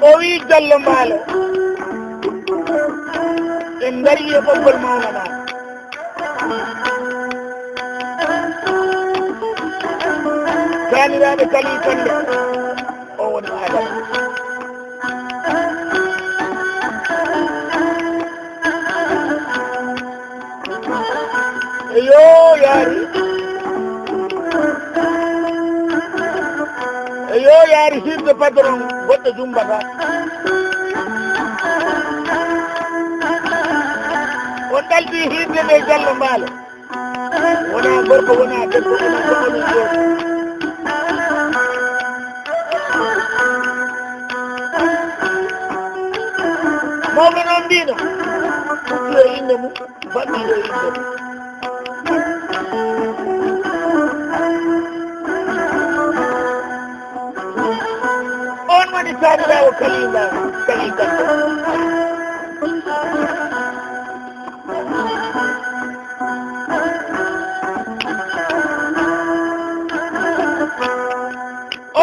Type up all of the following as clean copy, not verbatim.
owi Diallo Mbaalo en ngari e ɓoggol mawnama ganiraɓe kali tonde o woni Adama yo yaari yo yaari hirde patron goɗɗo jumbata on ɗaldi hirde ɓe Diallo Mbaalo wona gorko wona debbo wona goɗɗoɗum jooɗi mawɓe noon mbino ɓuɗɗi e inde mum baɗɗiɗo e inde mum on woni tanirawo kalima kalikanto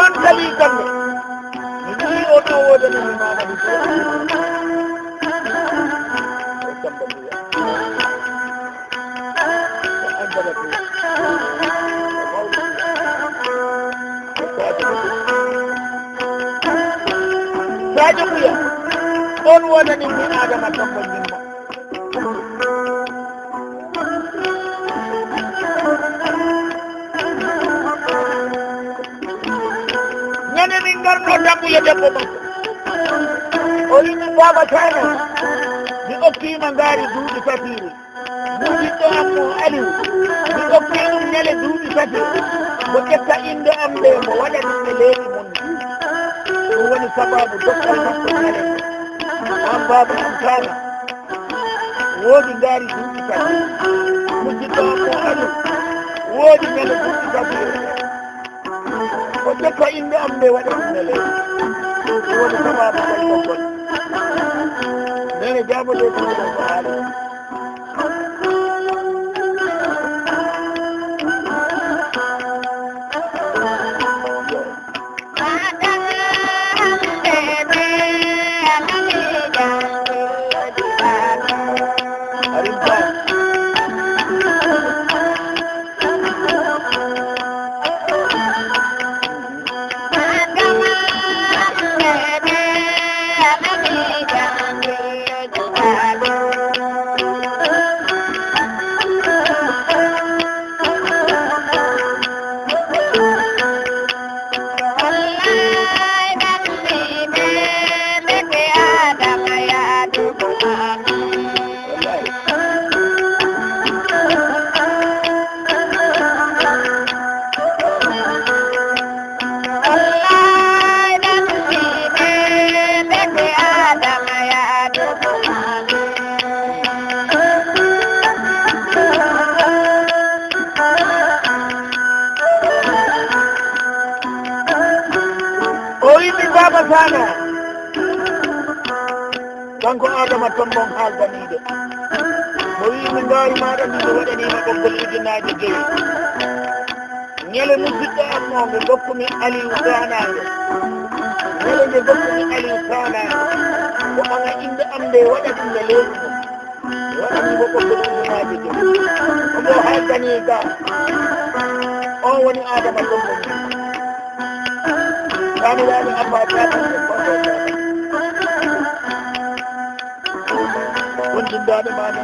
on kalikanto mi wi o ɗo wodanimi mamadi o samba mbiya o andala to Sadio Mbuya on wonani mi Adama Tambo Ñimma ñande min garno Tambuya debbo makko o yimi Baba Tana mi okkima ngaari duuɓi tatiri musidɗo am mo Aliou mi okki ɗum ñande duuɓi tati mo ƴetta inde am nde mo waɗa ɗum e leydi mon ɗum woni sababu dokkal makko ñande an Baba am Tana woodi ngaari duuɓi tati musidɗo am mo Aliou woodi ñande duuɓi tatiri o ƴetta inde am nde waɗa ɗum e leydi ɗum woni sababu kol dokkol nene jaabode ɗum ko haali Tana kanko Adama Tombong haaldaniɗo mo wi mi ngaari maɗa miɗo waɗanima ɓoggol ujunaje 5 ñande musidɗo am mo ɓe gokkumi Aliou Tanaɓe ñande nde gokkumi Aliou Tanaɓe ko ɓaga inde am nde waɗa ɗum ne leydi mum waɗanimo ɓoggol ujunaje 5 omo haaldani ga on woni Adama Tombong taniraɓe Abba Tata wontindaɗe maɗa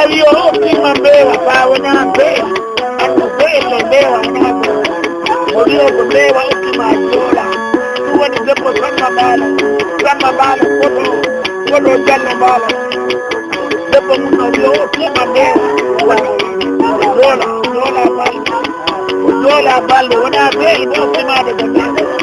wi o hokkima mbeewa fa wona mbee andu beello mbeewa wona o wi o ko mbeewa hokkima joola ɗum woni debbo Samba Baalo koɗo Jallo Baalo debbo mum no wi o hokkima mbeewa joola balɗe wona beel ɓe hokkimade ko mbeewa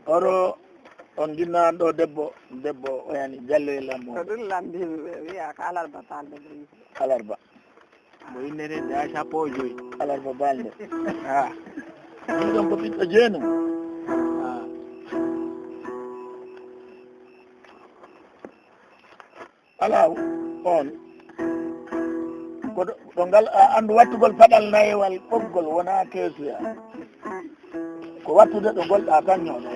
oro on jinnaɗo debbo o yani Diallo e lammo ko ɗum lamdi wiya ko alarba balɗe ɗo alarba mo innete ya sappo e joyyi alarba balɗe ha ɗum ɗon ko ɓiɗɗo jeenum ala on ko ngal andu wattugol paɗal nayewal ɓoggol wona keesuya ko wattude ɗo golɗa tan ñooɗo